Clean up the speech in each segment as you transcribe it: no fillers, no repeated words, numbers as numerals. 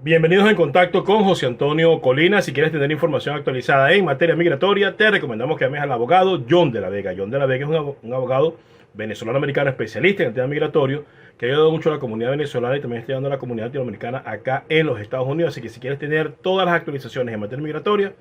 Bienvenidos en contacto con José Antonio Colina. Si quieres tener información actualizada en materia migratoria, te recomendamos que llames al abogado John de la Vega. John de la Vega es un abogado venezolano-americano especialista en el tema migratorio que ha ayudado mucho a la comunidad venezolana y también está ayudando a la comunidad latinoamericana acá en los Estados Unidos. Así que si quieres tener todas las actualizaciones en materia migratoria,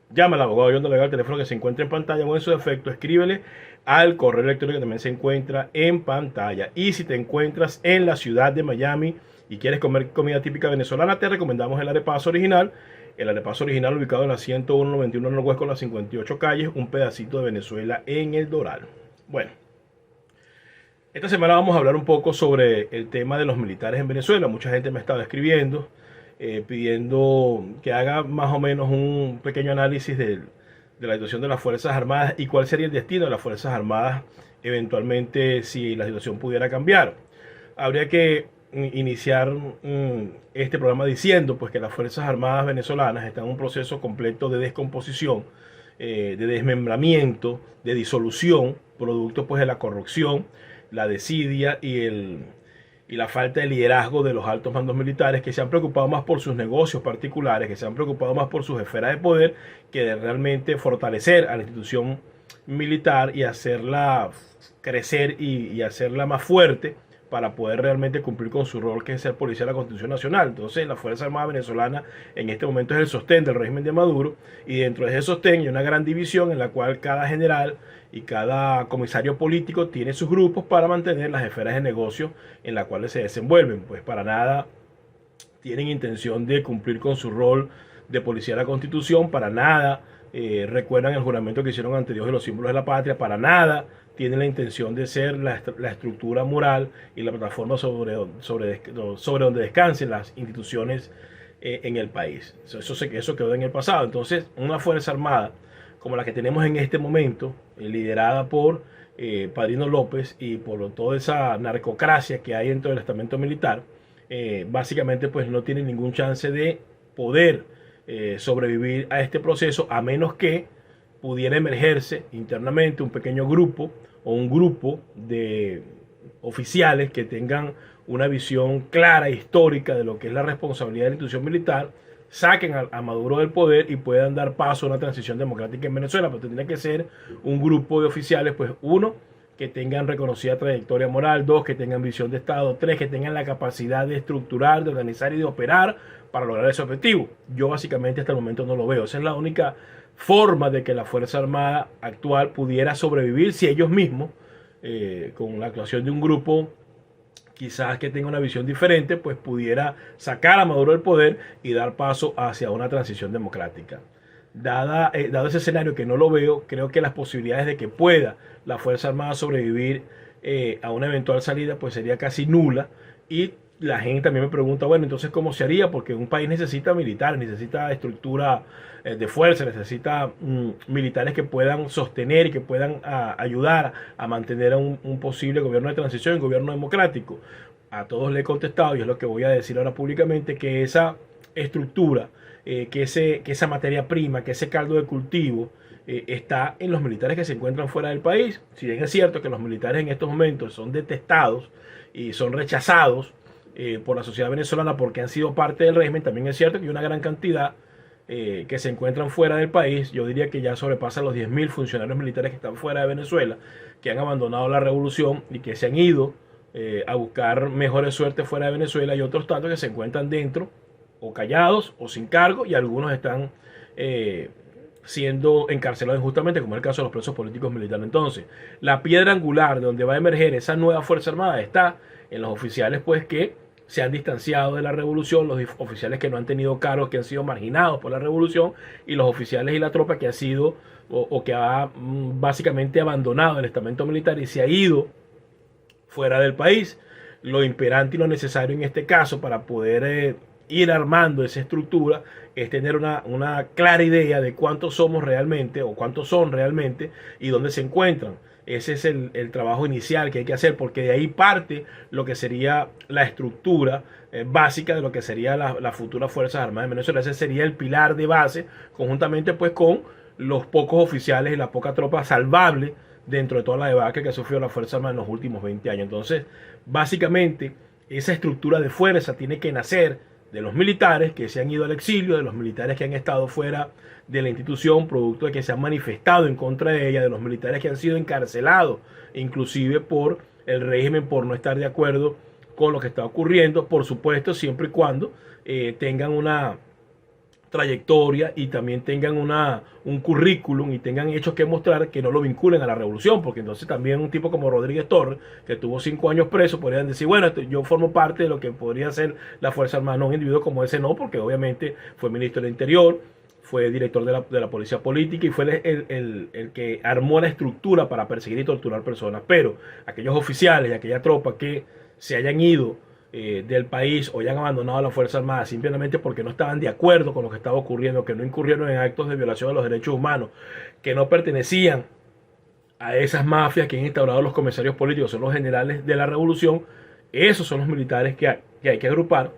llama al abogado John de la Vega al teléfono que se encuentra en pantalla o en su defecto escríbele al correo electrónico que también se encuentra en pantalla. Y si te encuentras en la ciudad de Miami y quieres comer comida típica venezolana, te recomendamos el arepazo original. El arepazo original ubicado en la 101-91 Northwest con las 58 calles, un pedacito de Venezuela en el Doral. Bueno, esta semana vamos a hablar un poco sobre el tema de los militares en Venezuela. Mucha gente me ha estado escribiendo, pidiendo que haga más o menos un pequeño análisis de la situación de las Fuerzas Armadas y cuál sería el destino de las Fuerzas Armadas eventualmente si la situación pudiera cambiar. Habría que iniciar este programa diciendo pues que las Fuerzas Armadas venezolanas están en un proceso completo de descomposición, de desmembramiento, de disolución, producto pues de la corrupción, la desidia y la falta de liderazgo de los altos mandos militares que se han preocupado más por sus negocios particulares, que se han preocupado más por sus esferas de poder que de realmente fortalecer a la institución militar y hacerla crecer y hacerla más fuerte para poder realmente cumplir con su rol, que es ser policía de la Constitución Nacional. Entonces, la Fuerza Armada Venezolana en este momento es el sostén del régimen de Maduro, y dentro de ese sostén hay una gran división en la cual cada general y cada comisario político tiene sus grupos para mantener las esferas de negocio en las cuales se desenvuelven. Pues para nada tienen intención de cumplir con su rol de policía de la Constitución, para nada recuerdan el juramento que hicieron ante Dios y los símbolos de la patria, para nada tienen la intención de ser la estructura moral y la plataforma sobre donde descansen las instituciones en el país. Eso quedó en el pasado. Entonces, una Fuerza Armada como la que tenemos en este momento, liderada por Padrino López y por toda esa narcocracia que hay dentro del estamento militar, básicamente pues no tiene ningún chance de poder sobrevivir a este proceso, a menos que pudiera emergerse internamente un pequeño grupo o un grupo de oficiales que tengan una visión clara e histórica de lo que es la responsabilidad de la institución militar, saquen a Maduro del poder y puedan dar paso a una transición democrática en Venezuela. Pero tendría que ser un grupo de oficiales, pues uno, que tengan reconocida trayectoria moral, dos, que tengan visión de Estado, tres, que tengan la capacidad de estructurar, de organizar y de operar para lograr ese objetivo. Yo básicamente hasta el momento no lo veo. Esa es la única forma de que la Fuerza Armada actual pudiera sobrevivir si ellos mismos, con la actuación de un grupo quizás que tenga una visión diferente, pues pudiera sacar a Maduro del poder y dar paso hacia una transición democrática. Dado ese escenario que no lo veo, creo que las posibilidades de que pueda la Fuerza Armada sobrevivir a una eventual salida pues sería casi nula. Y la gente también me pregunta, bueno, entonces ¿cómo se haría? Porque un país necesita militares, necesita estructura de fuerza, necesita militares que puedan sostener y que puedan ayudar a mantener a un posible gobierno de transición, un gobierno democrático. A todos le he contestado, y es lo que voy a decir ahora públicamente, que esa estructura, que esa materia prima, que ese caldo de cultivo está en los militares que se encuentran fuera del país. Si bien es cierto que los militares en estos momentos son detestados y son rechazados por la sociedad venezolana porque han sido parte del régimen, también es cierto que hay una gran cantidad que se encuentran fuera del país. Yo diría que ya sobrepasa los 10.000 funcionarios militares que están fuera de Venezuela, que han abandonado la revolución y que se han ido a buscar mejores suertes fuera de Venezuela, y otros tantos que se encuentran dentro, o callados o sin cargo, y algunos están siendo encarcelados injustamente, como es el caso de los presos políticos militares. Entonces, la piedra angular de donde va a emerger esa nueva Fuerza Armada está en los oficiales pues que se han distanciado de la revolución, los oficiales que no han tenido cargos, que han sido marginados por la revolución, y los oficiales y la tropa que ha sido o que ha básicamente abandonado el estamento militar y se ha ido fuera del país. Lo imperante y lo necesario en este caso para poder ir armando esa estructura es tener una clara idea de cuántos somos realmente o cuántos son realmente y dónde se encuentran. Ese es el trabajo inicial que hay que hacer, porque de ahí parte lo que sería la estructura básica de lo que sería la futura Fuerzas Armadas de Venezuela. Ese sería el pilar de base, conjuntamente pues con los pocos oficiales y la poca tropa salvable dentro de toda la debacle que ha sufrido la Fuerza Armada en los últimos 20 años. Entonces, básicamente, esa estructura de fuerza tiene que nacer de los militares que se han ido al exilio, de los militares que han estado fuera de la institución, producto de que se han manifestado en contra de ella, de los militares que han sido encarcelados, inclusive por el régimen, por no estar de acuerdo con lo que está ocurriendo, por supuesto, siempre y cuando tengan una trayectoria y también tengan un currículum y tengan hechos que mostrar que no lo vinculen a la revolución, porque entonces también un tipo como Rodríguez Torres, que tuvo 5 años preso, podrían decir, bueno, yo formo parte de lo que podría ser la Fuerza Armada. No, un individuo como ese no, porque obviamente fue ministro del Interior, fue director de la policía política y fue el que armó la estructura para perseguir y torturar personas. Pero aquellos oficiales y aquella tropa que se hayan ido del país o hayan abandonado la Fuerza Armada simplemente porque no estaban de acuerdo con lo que estaba ocurriendo, que no incurrieron en actos de violación de los derechos humanos, que no pertenecían a esas mafias que han instaurado los comisarios políticos, son los generales de la revolución. Esos son los militares que hay que agrupar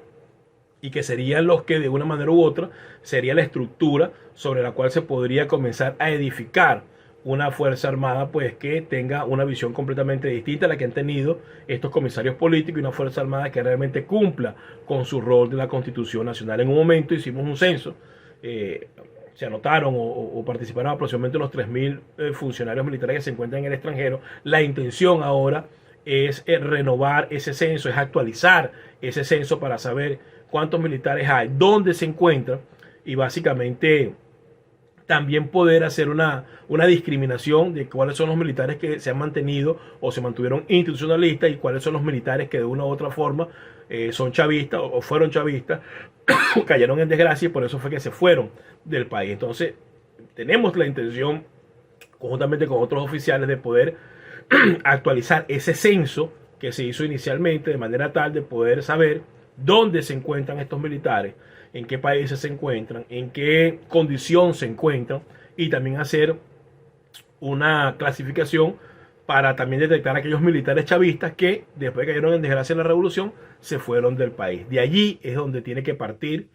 y que serían los que de una manera u otra sería la estructura sobre la cual se podría comenzar a edificar una Fuerza Armada pues que tenga una visión completamente distinta a la que han tenido estos comisarios políticos, y una Fuerza Armada que realmente cumpla con su rol de la Constitución Nacional. En un momento hicimos un censo, se anotaron o participaron aproximadamente unos 3.000 funcionarios militares que se encuentran en el extranjero. La intención ahora es renovar ese censo, es actualizar ese censo para saber cuántos militares hay, dónde se encuentran, y básicamente también poder hacer una discriminación de cuáles son los militares que se han mantenido o se mantuvieron institucionalistas y cuáles son los militares que de una u otra forma son chavistas o fueron chavistas, cayeron en desgracia y por eso fue que se fueron del país. Entonces tenemos la intención, conjuntamente con otros oficiales, de poder actualizar ese censo que se hizo inicialmente de manera tal de poder saber dónde se encuentran estos militares, en qué países se encuentran, en qué condición se encuentran, y también hacer una clasificación para también detectar a aquellos militares chavistas que después de que cayeron en desgracia en la revolución se fueron del país. De allí es donde tiene que partir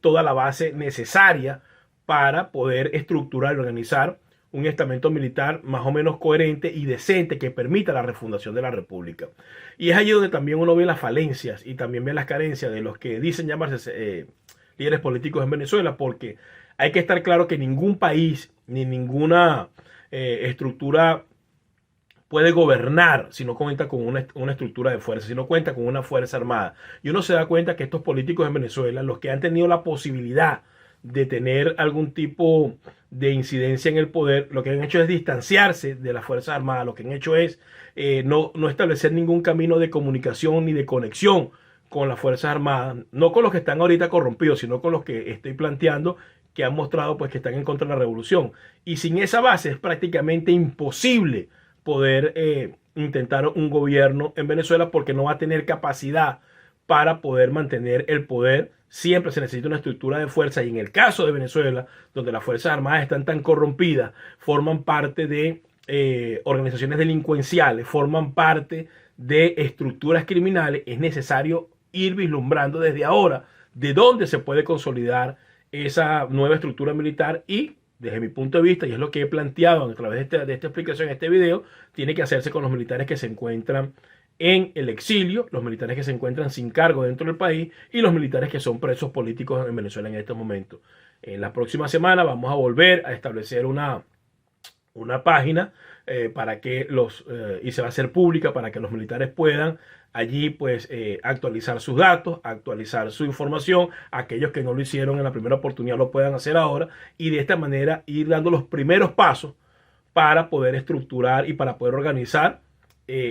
toda la base necesaria para poder estructurar y organizar un estamento militar más o menos coherente y decente que permita la refundación de la República. Y es allí donde también uno ve las falencias y también ve las carencias de los que dicen llamarse líderes políticos en Venezuela, porque hay que estar claro que ningún país ni ninguna estructura puede gobernar si no cuenta con una estructura de fuerza, si no cuenta con una fuerza armada. Y uno se da cuenta que estos políticos en Venezuela, los que han tenido la posibilidad de tener algún tipo de incidencia en el poder, lo que han hecho es distanciarse de las Fuerzas Armadas, lo que han hecho es no establecer ningún camino de comunicación ni de conexión con las Fuerzas Armadas, no con los que están ahorita corrompidos, sino con los que estoy planteando, que han mostrado pues que están en contra de la revolución. Y sin esa base es prácticamente imposible poder intentar un gobierno en Venezuela, porque no va a tener capacidad para poder mantener el poder. Siempre se necesita una estructura de fuerza, y en el caso de Venezuela, donde las Fuerzas Armadas están tan corrompidas, forman parte de organizaciones delincuenciales, forman parte de estructuras criminales, es necesario ir vislumbrando desde ahora de dónde se puede consolidar esa nueva estructura militar. Y desde mi punto de vista, y es lo que he planteado a través de esta explicación, este video, tiene que hacerse con los militares que se encuentran en el exilio, los militares que se encuentran sin cargo dentro del país y los militares que son presos políticos en Venezuela en este momento. En la próxima semana vamos a volver a establecer una página para que y se va a hacer pública para que los militares puedan allí pues actualizar sus datos, actualizar su información. Aquellos que no lo hicieron en la primera oportunidad lo puedan hacer ahora, y de esta manera ir dando los primeros pasos para poder estructurar y para poder organizar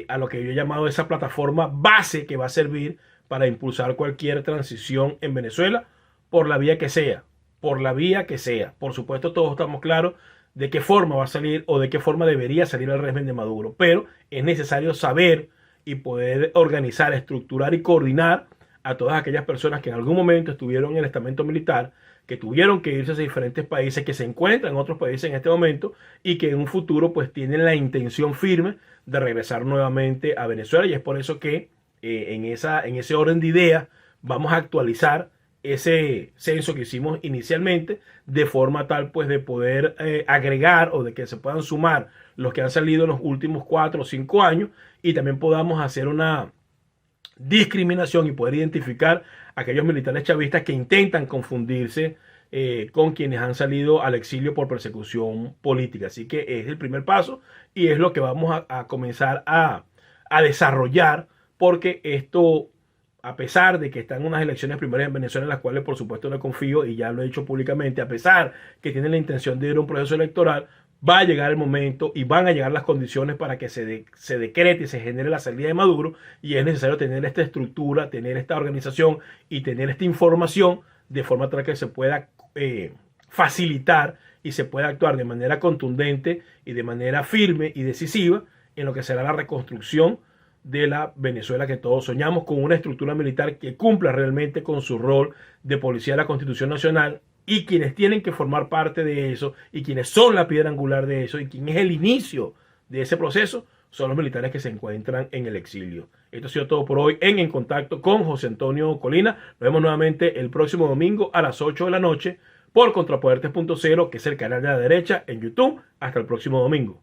a lo que yo he llamado esa plataforma base que va a servir para impulsar cualquier transición en Venezuela por la vía que sea, por la vía que sea. Por supuesto, todos estamos claros de qué forma va a salir o de qué forma debería salir el régimen de Maduro, pero es necesario saber y poder organizar, estructurar y coordinar a todas aquellas personas que en algún momento estuvieron en el estamento militar, que tuvieron que irse a diferentes países, que se encuentran en otros países en este momento y que en un futuro pues tienen la intención firme de regresar nuevamente a Venezuela. Y es por eso que en ese orden de ideas vamos a actualizar ese censo que hicimos inicialmente, de forma tal pues de poder agregar o de que se puedan sumar los que han salido en los últimos 4 o 5 años, y también podamos hacer una discriminación y poder identificar a aquellos militares chavistas que intentan confundirse con quienes han salido al exilio por persecución política. Así que es el primer paso y es lo que vamos a comenzar a desarrollar, porque esto, a pesar de que están unas elecciones primarias en Venezuela, en las cuales por supuesto no confío y ya lo he dicho públicamente, a pesar que tienen la intención de ir a un proceso electoral, va a llegar el momento y van a llegar las condiciones para que se decrete y se genere la salida de Maduro, y es necesario tener esta estructura, tener esta organización y tener esta información de forma tal que se pueda facilitar y se pueda actuar de manera contundente y de manera firme y decisiva en lo que será la reconstrucción de la Venezuela que todos soñamos, con una estructura militar que cumpla realmente con su rol de policía de la Constitución Nacional, y quienes tienen que formar parte de eso y quienes son la piedra angular de eso y quien es el inicio de ese proceso son los militares que se encuentran en el exilio. Esto ha sido todo por hoy en Contacto con José Antonio Colina. Nos vemos nuevamente el próximo domingo a las 8 de la noche por Contrapoder 3.0, que es el canal de la derecha en YouTube. Hasta el próximo domingo.